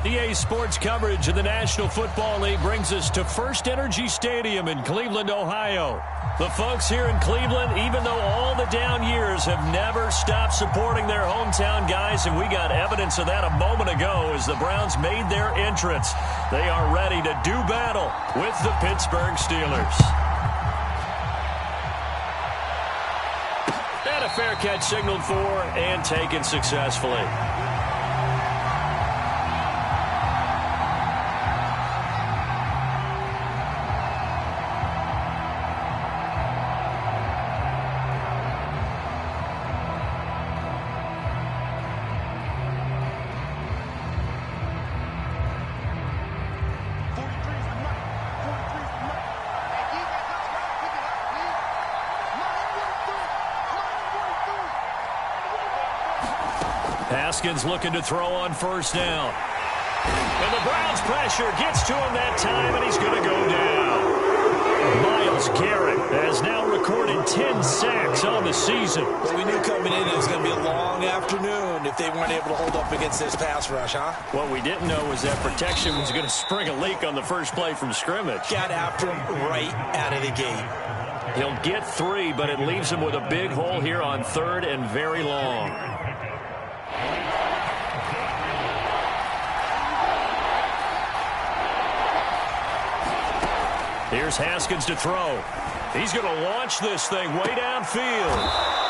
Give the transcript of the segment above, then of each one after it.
EA Sports coverage of the National Football League brings us to First Energy Stadium in Cleveland, Ohio. The folks here in Cleveland, even though all the down years, have never stopped supporting their hometown guys, and we got evidence of that a moment ago as the Browns made their entrance. They are ready to do battle with the Pittsburgh Steelers. And a fair catch signaled for and taken successfully. Haskins looking to throw on first down. And the Browns pressure gets to him that time, and he's going to go down. Myles Garrett has now recorded 10 sacks on the season. Well, we knew coming in it was going to be a long afternoon if they weren't able to hold up against this pass rush, huh? What we didn't know was that protection was going to spring a leak on the first play from scrimmage. Got after him right out of the gate. He'll get 3, but it leaves him with a big hole here on 3rd and very long. Here's Haskins to throw. He's going to launch this thing way downfield.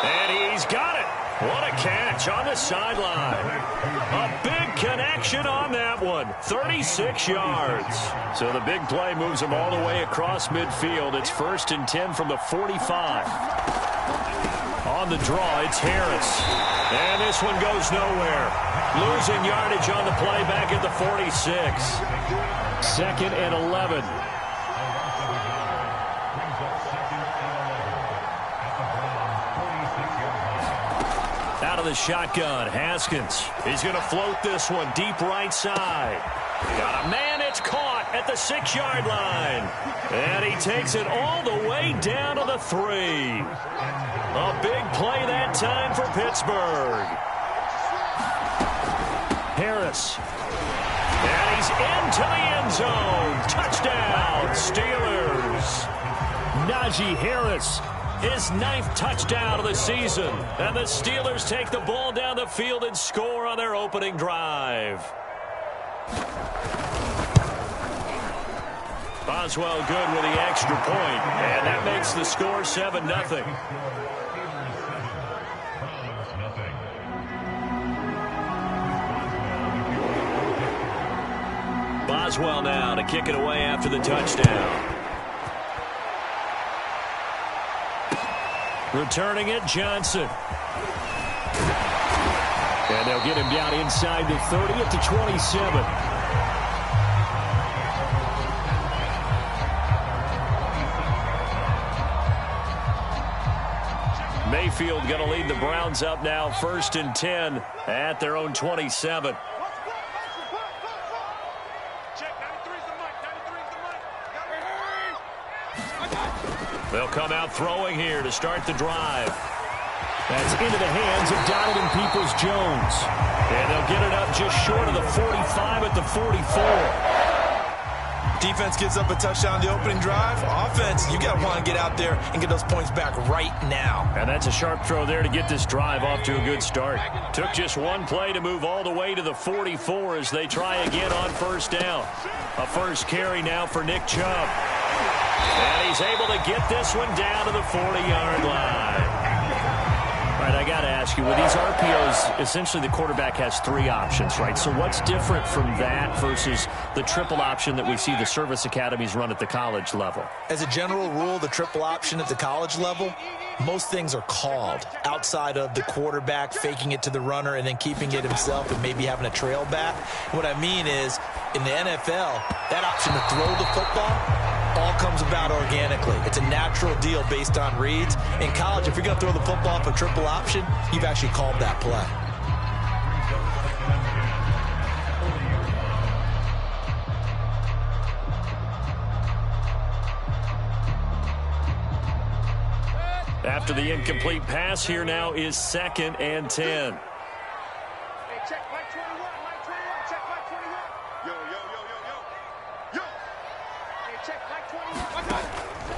And he's got it. What a catch on the sideline. A big connection on that one. 36 yards. So the big play moves him all the way across midfield. It's 1st and 10 from the 45. On the draw, it's Harris. And this one goes nowhere. Losing yardage on the play back at the 46. 2nd and 11. Out of the shotgun, Haskins. He's going to float this one deep right side. Got a man, it's caught at the 6-yard line. And he takes it all the way down to the 3. A big play that time for Pittsburgh. Harris. And he's into the end zone. Touchdown, Steelers. Najee Harris. His 9th touchdown of the season. And the Steelers take the ball down the field and score on their opening drive. Boswell good with the extra point. And that makes the score 7-0. Boswell now to kick it away after the touchdown. Returning it, Johnson. And they'll get him down inside the 30 at the 27. Mayfield going to lead the Browns up now, 1st and 10 at their own 27. They'll come out throwing here to start the drive. That's into the hands of Donovan Peoples-Jones. And they'll get it up just short of the 45 at the 44. Defense gives up a touchdown the opening drive. Offense, you got to want to get out there and get those points back right now. And that's a sharp throw there to get this drive off to a good start. Took just one play to move all the way to the 44 as they try again on first down. A first carry now for Nick Chubb. And he's able to get this one down to the 40-yard line. All right, I got to ask you, with these RPOs, essentially the quarterback has 3 options, right? So what's different from that versus the triple option that we see the service academies run at the college level? As a general rule, the triple option at the college level, most things are called outside of the quarterback faking it to the runner and then keeping it himself and maybe having a trail back. What I mean is, in the NFL, that option to throw the football all comes about organically. It's a natural deal based on reads. In college, if you're going to throw the football for triple option, you've actually called that play. After the incomplete pass, here now is 2nd and 10.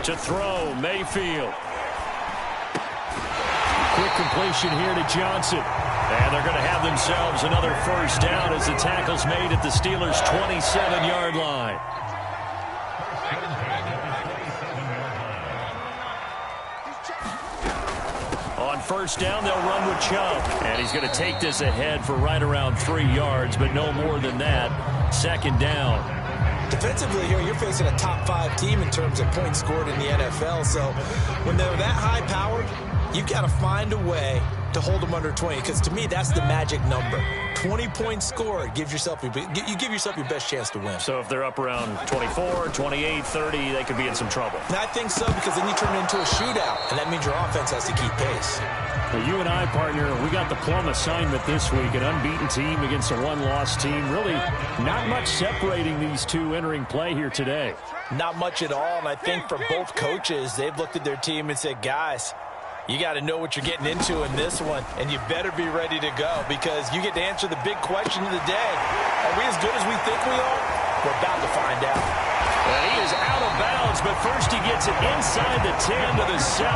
To throw, Mayfield. Quick completion here to Johnson. And they're going to have themselves another first down as the tackle's made at the Steelers' 27-yard line. On first down, they'll run with Chubb. And he's going to take this ahead for right around 3 yards, but no more than that. Second down. Defensively here, you're facing a top 5 team in terms of points scored in the NFL. So when they're that high-powered, you've got to find a way to hold them under 20, because to me, that's the magic number. 20 points scored, you give yourself your best chance to win. So if they're up around 24, 28, 30, they could be in some trouble. And I think so, because then you turn it into a shootout, and that means your offense has to keep pace. Well, you and I, partner, we got the plum assignment this week, an unbeaten team against a one-loss team. Really not much separating these two entering play here today. Not much at all, and I think for both coaches, they've looked at their team and said, guys, you got to know what you're getting into in this one, and you better be ready to go, because you get to answer the big question of the day. Are we as good as we think we are? We're about to find out. And he is out of bounds, but first he gets it inside the 10 to the 7.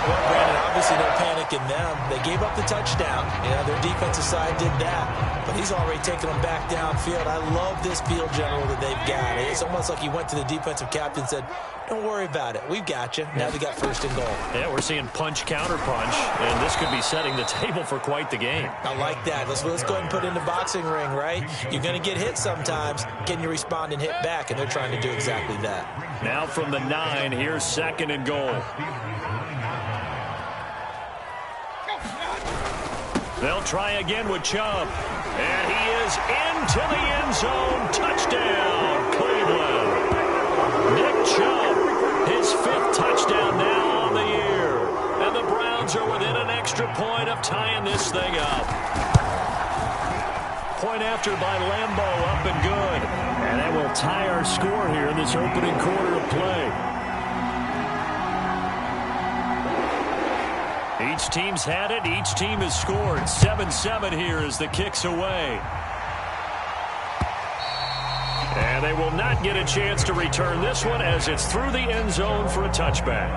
Well, Brandon, obviously no panic in them. They gave up the touchdown. Their defensive side did that. But he's already taken them back downfield. I love this field general that they've got. It's almost like he went to the defensive captain and said, don't worry about it. We've got you. Now they got first and goal. Yeah, we're seeing punch, counter punch, and this could be setting the table for quite the game. I like that. Let's go ahead and put it in the boxing ring, right? You're going to get hit sometimes. Can you respond and hit back? And they're trying to do exactly that. Now from the 9, here's second and goal. They'll try again with Chubb. And he is into the end zone. Touchdown, Cleveland. Nick Chubb, his 5th touchdown now on the year. And the Browns are within an extra point of tying this thing up. Point after by Lambeau, up and good. And that will tie our score here in this opening quarter of play. Each team's had it. Each team has scored. 7-7 here as the kick's away. And they will not get a chance to return this one as it's through the end zone for a touchback.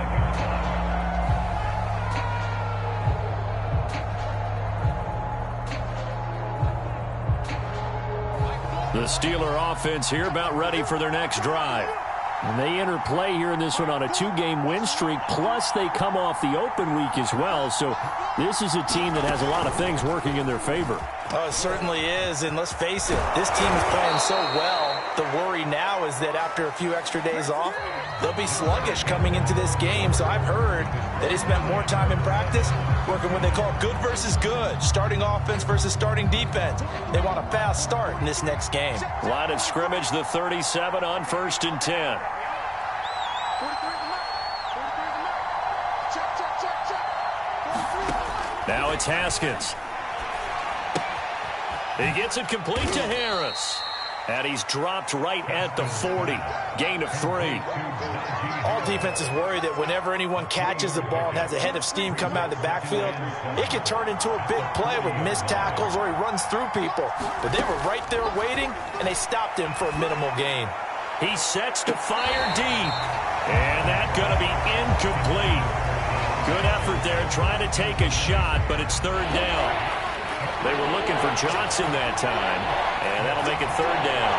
The Steeler offense here about ready for their next drive. And they enter play here in this one on a 2-game win streak, plus they come off the open week as well. So this is a team that has a lot of things working in their favor. Oh, it certainly is, and let's face it, this team is playing so well. The worry now is that after a few extra days off, they'll be sluggish coming into this game. So I've heard that they spent more time in practice working what they call good versus good, starting offense versus starting defense. They want a fast start in this next game. Line of scrimmage, the 37 on 1st and 10. Now it's Haskins. He gets it complete to Harris. And he's dropped right at the 40. Gain of 3. All defenses worry that whenever anyone catches the ball and has a head of steam come out of the backfield, it can turn into a big play with missed tackles or he runs through people. But they were right there waiting, and they stopped him for a minimal gain. He sets to fire deep. And that's going to be incomplete. Good effort there trying to take a shot, but it's 3rd down. They were looking for Johnson that time, and that'll make it 3rd down.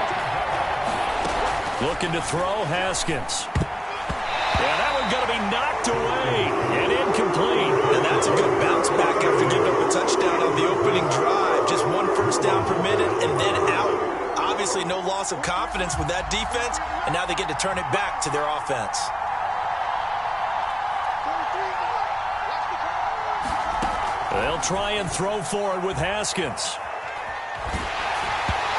Looking to throw, Haskins. Yeah, that one's going to be knocked away and incomplete. And that's a good bounce back after giving up a touchdown on the opening drive. Just 1 first down permitted and then out. Obviously no loss of confidence with that defense, and now they get to turn it back to their offense. They'll try and throw forward with Haskins.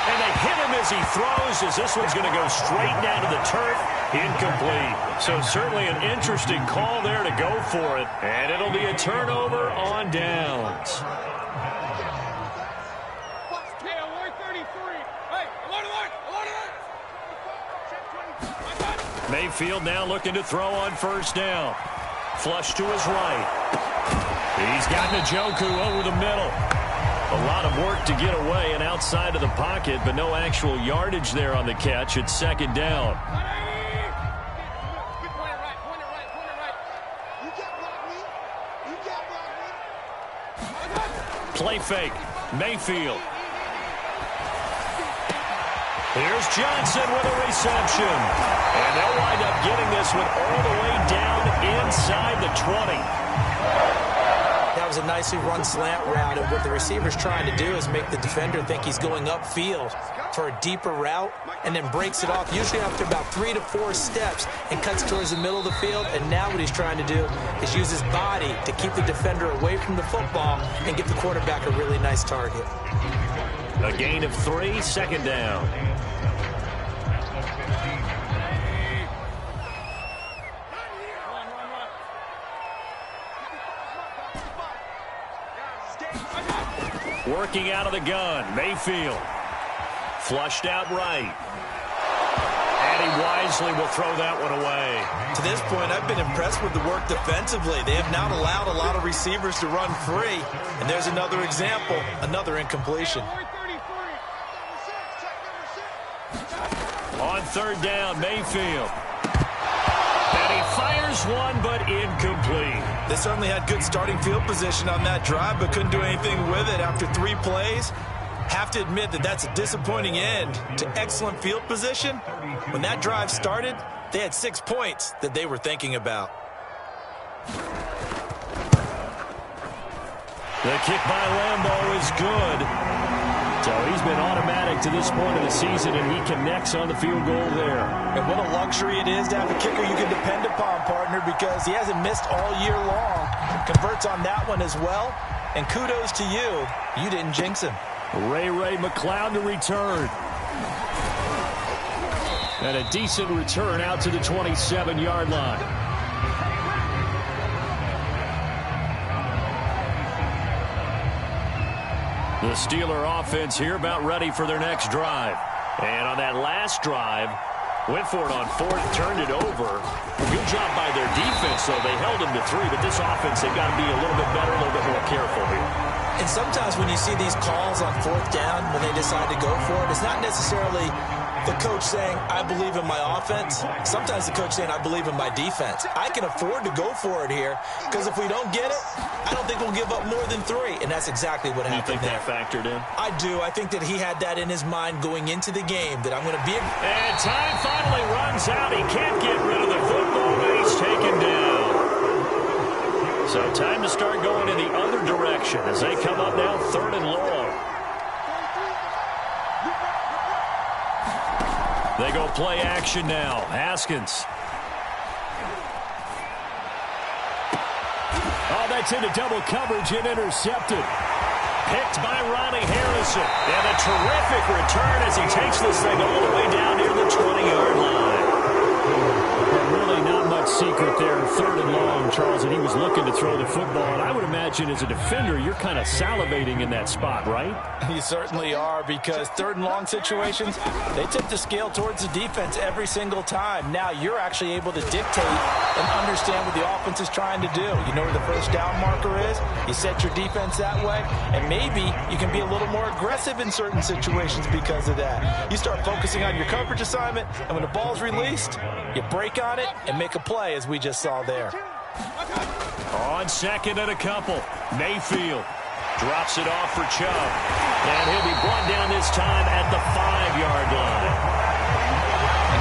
And they hit him as he throws, as this one's going to go straight down to the turf. Incomplete. So certainly an interesting call there to go for it. And it'll be a turnover on downs. Mayfield now looking to throw on 1st down. Flush to his right. He's got Njoku over the middle. A lot of work to get away and outside of the pocket, but no actual yardage there on the catch. It's second down. Play fake. Mayfield. Here's Johnson with a reception. And they'll wind up getting this one all the way down inside the 20. That was a nicely run slant route, and what the receiver's trying to do is make the defender think he's going upfield for a deeper route, and then breaks it off, usually after about 3 to 4 steps, and cuts towards the middle of the field. And now what he's trying to do is use his body to keep the defender away from the football and give the quarterback a really nice target. A gain of 3, second down. Working out of the gun, Mayfield. Flushed out right. And he wisely will throw that one away. To this point, I've been impressed with the work defensively. They have not allowed a lot of receivers to run free. And there's another example, another incompletion. On third down, Mayfield. And he fires one, but incomplete. They certainly had good starting field position on that drive, but couldn't do anything with it after 3 plays. Have to admit that that's a disappointing end to excellent field position. When that drive started, they had 6 points that they were thinking about. The kick by Lambeau is good. So he's been automatic to this point of the season, and he connects on the field goal there. And what a luxury it is to have a kicker you can depend upon, partner, because he hasn't missed all year long. Converts on that one as well. And kudos to you. You didn't jinx him. Ray McCloud to return. And a decent return out to the 27-yard line. The Steeler offense here about ready for their next drive. And on that last drive, went for it on fourth, turned it over. Good job by their defense, though. They held them to 3, but this offense, they've got to be a little bit better, a little bit more careful here. And sometimes when you see these calls on fourth down, when they decide to go for it, it's not necessarily the coach saying, I believe in my offense. Sometimes the coach saying, I believe in my defense. I can afford to go for it here, because if we don't get it, I don't think we'll give up more than 3. And that's exactly what happened there. You think that factored in? I do. I think that he had that in his mind going into the game, that I'm going to be... And time finally runs out. He can't get rid of the football, but he's taken down. So time to start going in the other direction as they come up now, 3rd and long. They go play action now. Haskins. Oh, that's into double coverage and intercepted. Picked by Ronnie Harrison. And a terrific return as he takes this thing all the way down near the 20-yard line. And really not much secret there. 3rd and long, Charles, and he was looking to throw the football. And I would imagine as a defender, you're kind of salivating in that spot, right? You certainly are, because 3rd and long situations, they tip the scale towards the defense every single time. Now you're actually able to dictate and understand what the offense is trying to do. You know where the first down marker is. You set your defense that way, and maybe you can be a little more aggressive in certain situations because of that. You start focusing on your coverage assignment, and when the ball's released, you break on it and make a play, as we just saw there. On 2nd and a couple, Mayfield drops it off for Chubb. And he'll be brought down this time at the 5-yard line.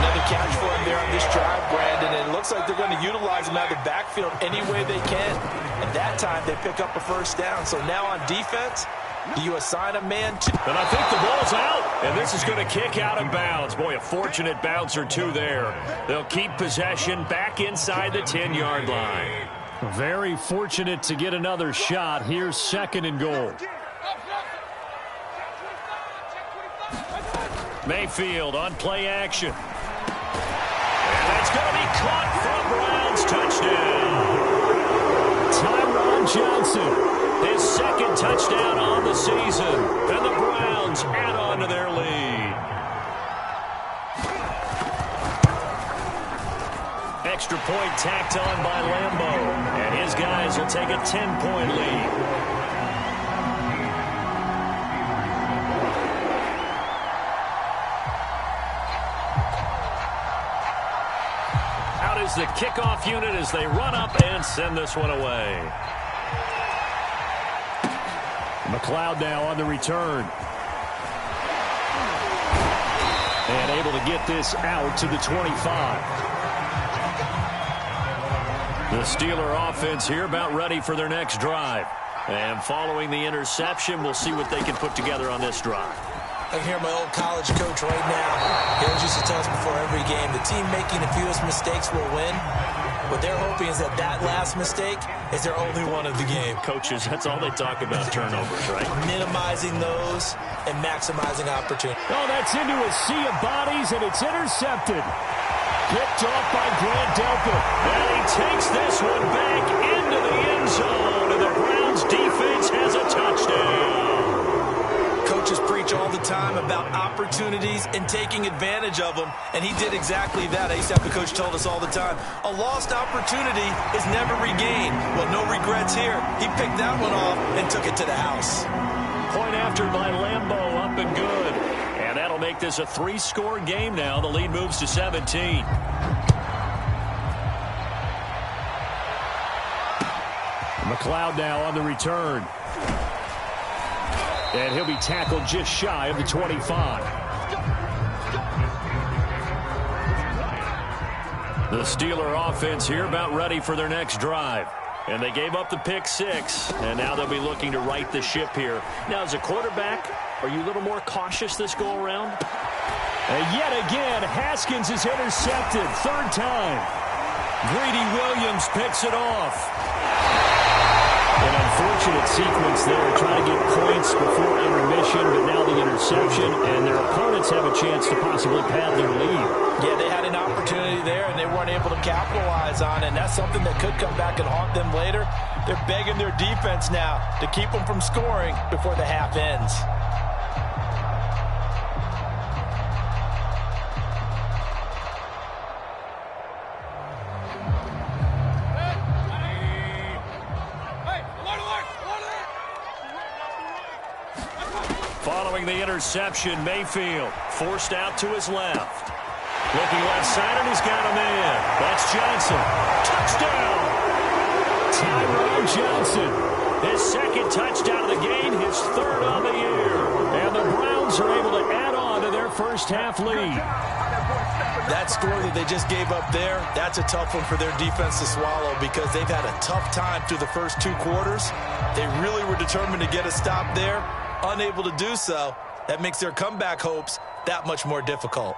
Another catch for him there on this drive, Brandon, and it looks like they're going to utilize him out of the backfield any way they can. And that time they pick up a first down. So now on defense, do you assign a man to... And I think the ball's out, and this is going to kick out of bounds. Boy, a fortunate bounce or 2 there. They'll keep possession back inside the 10-yard line. Very fortunate to get another shot. Here's 2nd and goal. Mayfield on play action. And that's going to be caught from Browns. Touchdown. Tyron Johnson. His 2nd touchdown on the season. And the Browns add on to their lead. Extra point tacked on by Lambeau. And his guys will take a 10-point lead. the kickoff unit as they run up and send this one away. McLeod now on the return. And able to get this out to the 25. The Steeler offense here about ready for their next drive. And following the interception, we'll see what they can put together on this drive. I can hear my old college coach right now. He always used to tell us before every game, the team making the fewest mistakes will win. What they're hoping is that last mistake is their only one of the game. Coaches, that's all they talk about, turnovers, right? Minimizing those and maximizing opportunity. Oh, that's into a sea of bodies, and it's intercepted. Picked off by Grant Delpit. And he takes this one back into the end zone, and the Browns defense has a touchdown. Coaches preach all the time about opportunities and taking advantage of them, and he did exactly that. I used to have the coach told us all the time, a lost opportunity is never regained. Well, no regrets here. He picked that one off and took it to the house. Point after by Lambeau, up and good. And that'll make this a 3-score game now. The lead moves to 17. McLeod now on the return. And he'll be tackled just shy of the 25. The Steeler offense here about ready for their next drive. And they gave up the pick 6, and now they'll be looking to right the ship here. Now, as a quarterback, are you a little more cautious this go-around? And yet again, Haskins is intercepted. 3rd time. Greedy Williams picks it off. An unfortunate sequence there, trying to get points before intermission, but now the interception, and their opponents have a chance to possibly pad their lead. Yeah, they had an opportunity there, and they weren't able to capitalize on it, and that's something that could come back and haunt them later. They're begging their defense now to keep them from scoring before the half ends. Following the interception, Mayfield forced out to his left. Looking left side, and he's got him in. That's Johnson. Touchdown! Tyrone Johnson. His 2nd touchdown of the game, his 3rd of the year. And the Browns are able to add on to their first half lead. That score that they just gave up there, that's a tough one for their defense to swallow because they've had a tough time through the first 2 quarters. They really were determined to get a stop there. Unable to do so, that makes their comeback hopes that much more difficult.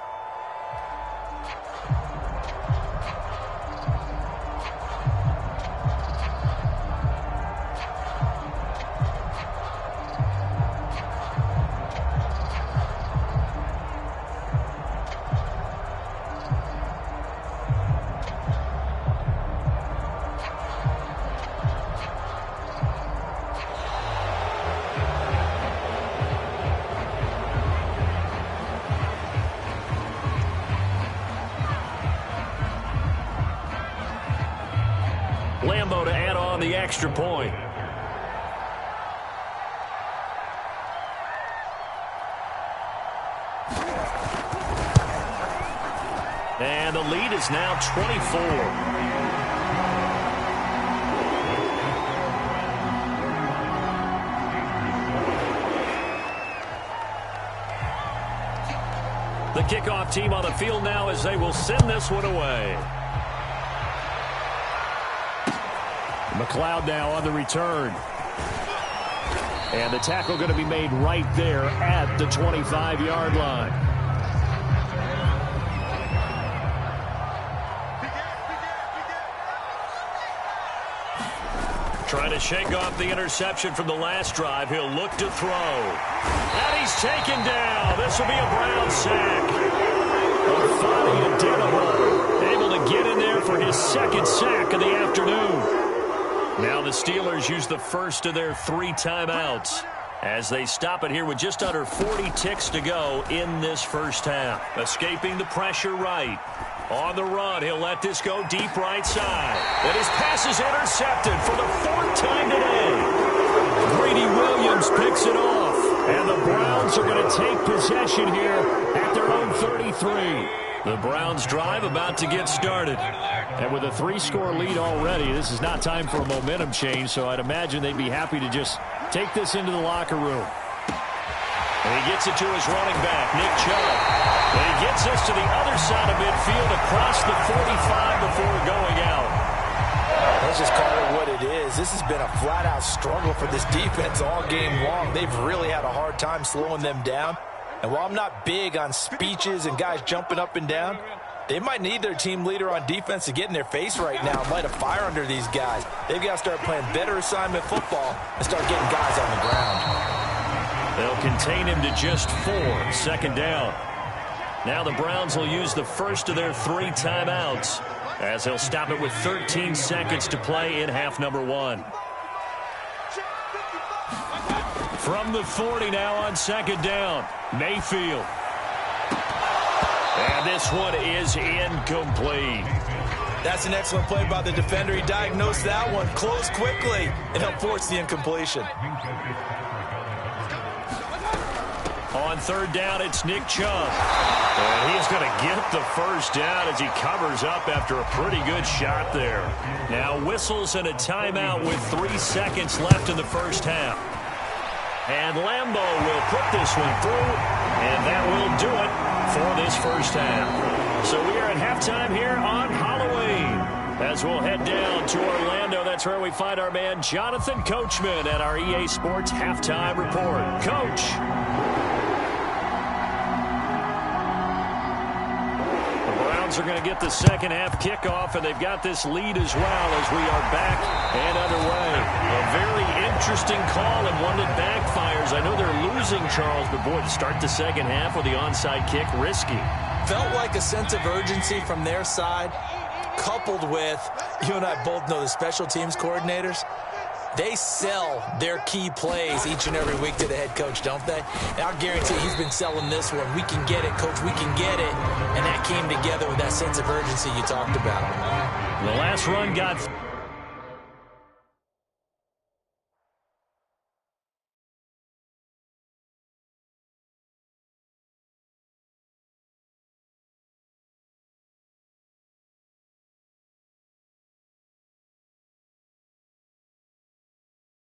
Lambeau to add on the extra point. And the lead is now 24. The kickoff team on the field now as they will send this one away. McLeod now on the return. And the tackle going to be made right there at the 25-yard line. Trying to shake off the interception from the last drive. He'll look to throw. And he's taken down. This will be a Brown sack. Ofani Adenabo able to get in there for his 2nd sack of the afternoon. Now the Steelers use the first of their 3 timeouts as they stop it here with just under 40 ticks to go in this first half. Escaping the pressure right. On the run, he'll let this go deep right side. And his pass is intercepted for the 4th time today. Greedy Williams picks it off. And the Browns are going to take possession here at their own 33. The Browns drive about to get started. And with a 3-score lead already, this is not time for a momentum change, so I'd imagine they'd be happy to just take this into the locker room. And he gets it to his running back, Nick Chubb. And he gets this to the other side of midfield across the 45 before going out. Let's just call it what it is. This has been a flat-out struggle for this defense all game long. They've really had a hard time slowing them down. And while I'm not big on speeches and guys jumping up and down, they might need their team leader on defense to get in their face right now and light a fire under these guys. They've got to start playing better assignment football and start getting guys on the ground. They'll contain him to just 4, 2nd down. Now the Browns will use the first of their 3 timeouts as they'll stop it with 13 seconds to play in half number 1. From the 40 now on 2nd down, Mayfield. And this one is incomplete. That's an excellent play by the defender. He diagnosed that one, closed quickly, and helped force the incompletion. On 3rd down, it's Nick Chubb. And he's going to get the first down as he covers up after a pretty good shot there. Now whistles and a timeout with 3 seconds left in the first half. And Lambeau will put this one through, and that will do it for this first half. So we are at halftime here on Halloween. As we'll head down to Orlando, that's where we find our man Jonathan Coachman at our EA Sports Halftime Report. Coach. Are going to get the second half kickoff, and they've got this lead as well as we are back and underway. A very interesting call and one that backfires. I know they're losing, Charles, but boy, to start the second half with the onside kick, risky. Felt like a sense of urgency from their side, coupled with, you and I both know the special teams coordinators. They sell their key plays each and every week to the head coach, don't they? And I guarantee he's been selling this one. We can get it, coach. We can get it. And that came together with that sense of urgency you talked about. The last run got